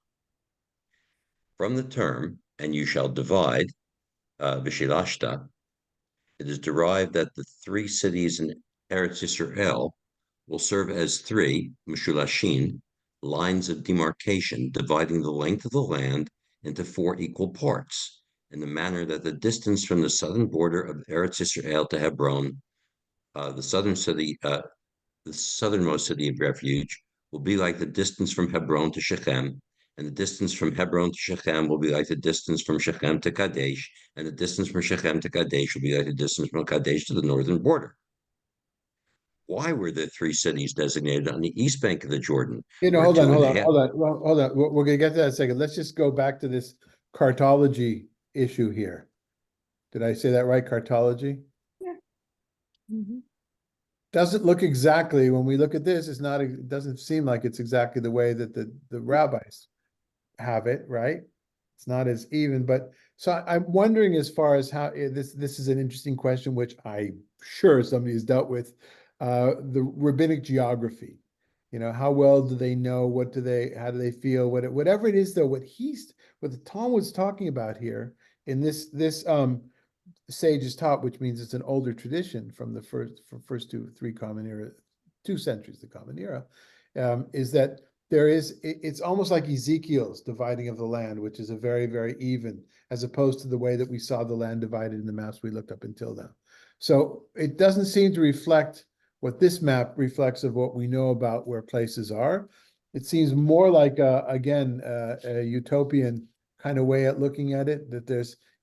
From the term, and you shall divide, Vishilashta, it is derived that the 3 cities in Eretz Yisrael will serve as 3, Mishulashin, lines of demarcation dividing the length of the land into 4 equal parts, in the manner that the distance from the southern border of Eretz Yisrael to Hebron, the southernmost city of refuge, will be like the distance from Hebron to Shechem, and the distance from Hebron to Shechem will be like the distance from Shechem to Kadesh, and the distance from Shechem to Kadesh will be like the distance from Kadesh to the northern border. Why were the 3 cities designated on the east bank of the Jordan? Hold on. We're going to get to that in a second. Let's just go back to this cartology issue here. Did I say that right? Cartology? Yeah. Mhm. Doesn't look exactly, when we look at this, it doesn't seem like it's exactly the way that the rabbis have it, right? It's not as even, but so I'm wondering as far as how this is an interesting question, which I'm sure somebody has dealt with, the rabbinic geography. How well do they know? How do they feel? Whatever it is, though, what the Talmud's talking about here in this sages taught, which means it's an older tradition from the first 3 common era, 2 centuries, the common era, is that it's almost like Ezekiel's dividing of the land, which is a very, very even, as opposed to the way that we saw the land divided in the maps we looked up until now. So it doesn't seem to reflect what this map reflects of what we know about where places are. It seems more like a utopian kind of way at looking at it, that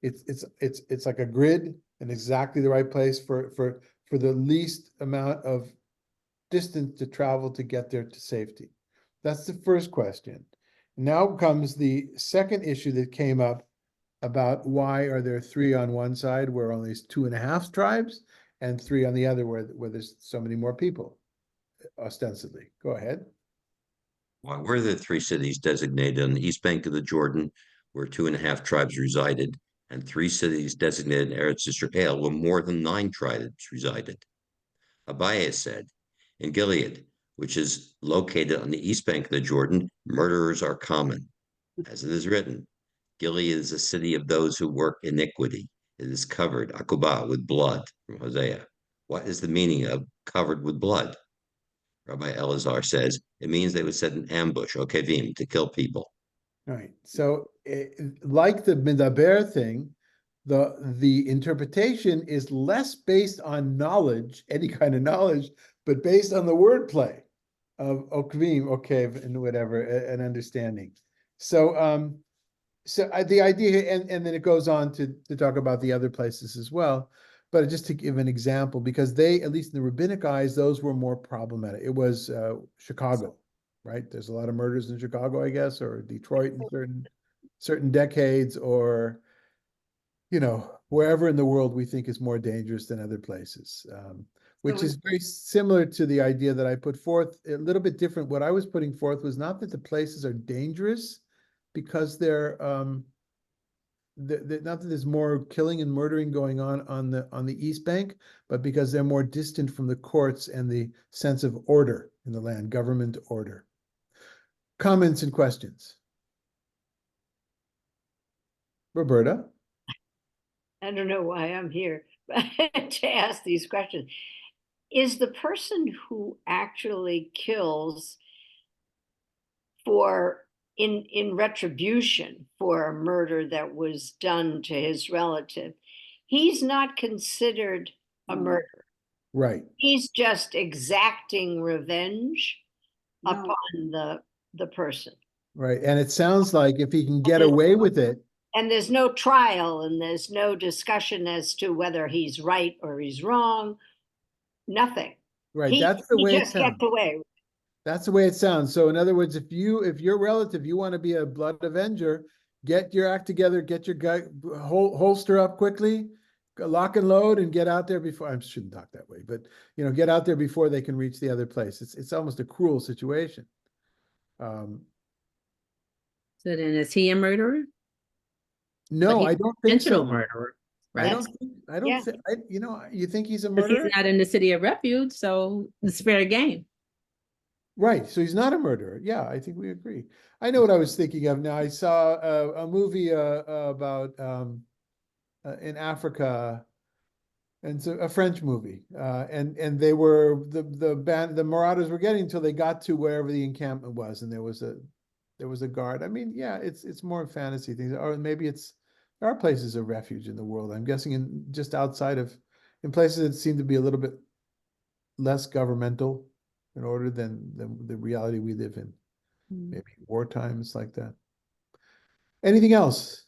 it's like a grid and exactly the right place for the least amount of distance to travel to get there to safety. That's the first question. Now comes the second issue that came up about why are there 3 on one side where only 2.5 tribes and 3 on the other where there's so many more people, ostensibly. Go ahead. Why were the 3 cities designated on the east bank of the Jordan, where 2.5 tribes resided, and 3 cities designated in Eretz Yisrael, where more than 9 tribes resided? Abaye said, in Gilead, which is located on the east bank of the Jordan, murderers are common. As it is written, Gilead is a city of those who work iniquity. It is covered, akubah, with blood, from Hosea. What is the meaning of covered with blood? Rabbi Elazar says it means they would set an ambush, or kevim, to kill people. All right. So, like the Midaber thing, the interpretation is less based on knowledge, any kind of knowledge, but based on the wordplay of okvim, okev, and whatever, an understanding. So, the idea, and then it goes on to talk about the other places as well. But just to give an example, because they, at least in the rabbinic eyes, those were more problematic. It was Chicago, right? There's a lot of murders in Chicago, I guess, or Detroit in certain decades, or wherever in the world we think is more dangerous than other places. Which is very similar to the idea that I put forth, a little bit different. What I was putting forth was not that the places are dangerous because they're not that there's more killing and murdering going on the East Bank, but because they're more distant from the courts and the sense of order in the land, government order. Comments and questions? Roberta? I don't know why I'm here to ask these questions. Is the person who actually kills in retribution for a murder that was done to his relative, he's not considered a murderer. Right. He's just exacting revenge No. upon the person. Right. And it sounds like if he can get away with it. And there's no trial and there's no discussion as to whether he's right or he's wrong. Nothing. Right. That's the way it just gets sounds. away. That's the way it sounds. So in other words, if your relative, you want to be a blood avenger, get your act together, get your guy holster up quickly, lock and load, and get out there before. I shouldn't talk that way, but get out there before they can reach the other place. It's almost a cruel situation. So then is he a murderer? No, I don't think so. Intentional murderer, I right? don't Yeah. think, you think he's a Because murderer? he's not in the city of refuge, so it's fair game. Right, so he's not a murderer. Yeah, I think we agree. I know what I was thinking of now. I saw a movie about in Africa, and it's a French movie. And they were the marauders were getting until they got to wherever the encampment was, and there was a guard. I mean, yeah, it's more fantasy things, or maybe there are places of refuge in the world. I'm guessing in places that seem to be a little bit less governmental in order than the reality we live in. Maybe war times like that. Anything else?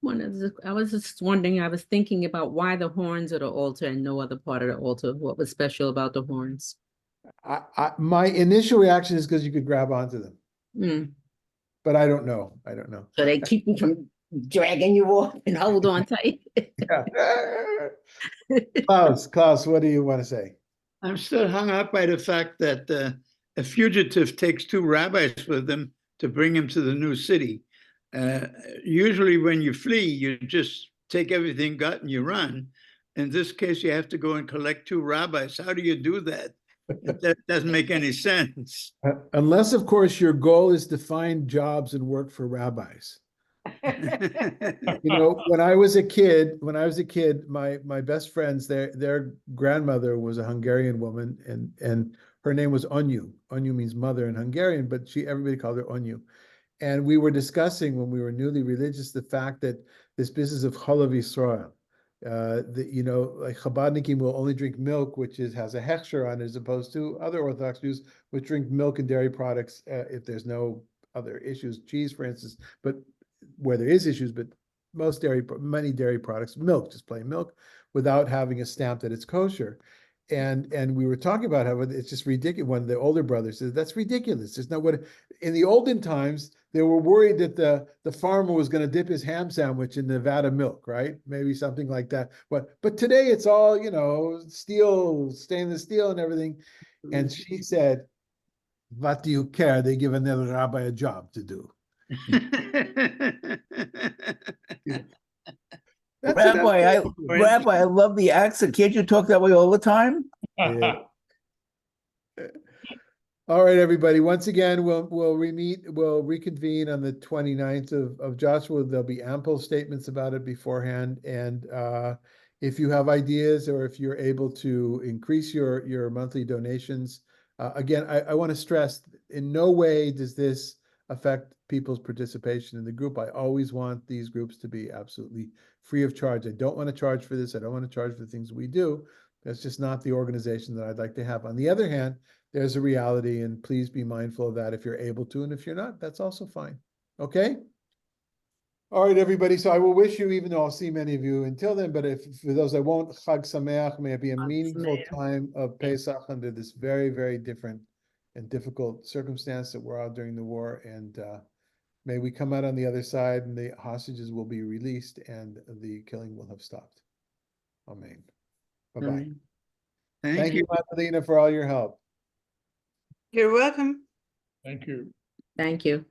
I was just wondering, I was thinking about why the horns of the altar and no other part of the altar. What was special about the horns? My initial reaction is because you could grab onto them, Mm. but I don't know. So they keep you from dragging you off and hold on tight. Yeah. Klaus, what do you want to say? I'm still hung up by the fact that a fugitive takes 2 rabbis with them to bring him to the new city. Usually when you flee, you just take everything got and you run. In this case, you have to go and collect 2 rabbis. How do you do that? That doesn't make any sense. Unless, of course, your goal is to find jobs and work for rabbis. When I was a kid, my best friends, their grandmother was a Hungarian woman, and her name was Onyu. Onyu means mother in Hungarian, but everybody called her Onyu. And we were discussing when we were newly religious the fact that this business of chalav Yisrael, like Chabadnikim will only drink milk, which has a hechsher on it, as opposed to other Orthodox Jews, which drink milk and dairy products if there's no other issues, cheese, for instance, but where there is issues, but many dairy products, milk, just plain milk, without having a stamp that it's kosher. And we were talking about how it's just ridiculous. One of the older brothers said, that's ridiculous. There's not what in the olden times, they were worried that the farmer was going to dip his ham sandwich in Nevada milk, right? Maybe something like that. But today it's all, steel, stainless steel and everything. And she said, what do you care? They give another rabbi a job to do. Rabbi, I love the accent. Can't you talk that way all the time? Yeah. All right, everybody. Once again, we'll reconvene on the 29th of Joshua. There'll be ample statements about it beforehand. And if you have ideas or if you're able to increase your monthly donations, again, I want to stress, in no way does this affect people's participation in the group. I always want these groups to be absolutely free of charge. I don't want to charge for this. I don't want to charge for the things we do. That's just not the organization that I'd like to have. On the other hand, there's a reality, and please be mindful of that if you're able to, and if you're not, that's also fine. Okay? All right, everybody. So I will wish you, even though I'll see many of you until then, but if for those I won't, Chag Sameach, may it be a Chag meaningful Sameach. time of Pesach under this very, very different and difficult circumstance that we're out during the war. And may we come out on the other side and the hostages will be released and the killing will have stopped. Amen. Bye-bye. Amen. Thank you, Madalena, for all your help. You're welcome. Thank you. Thank you.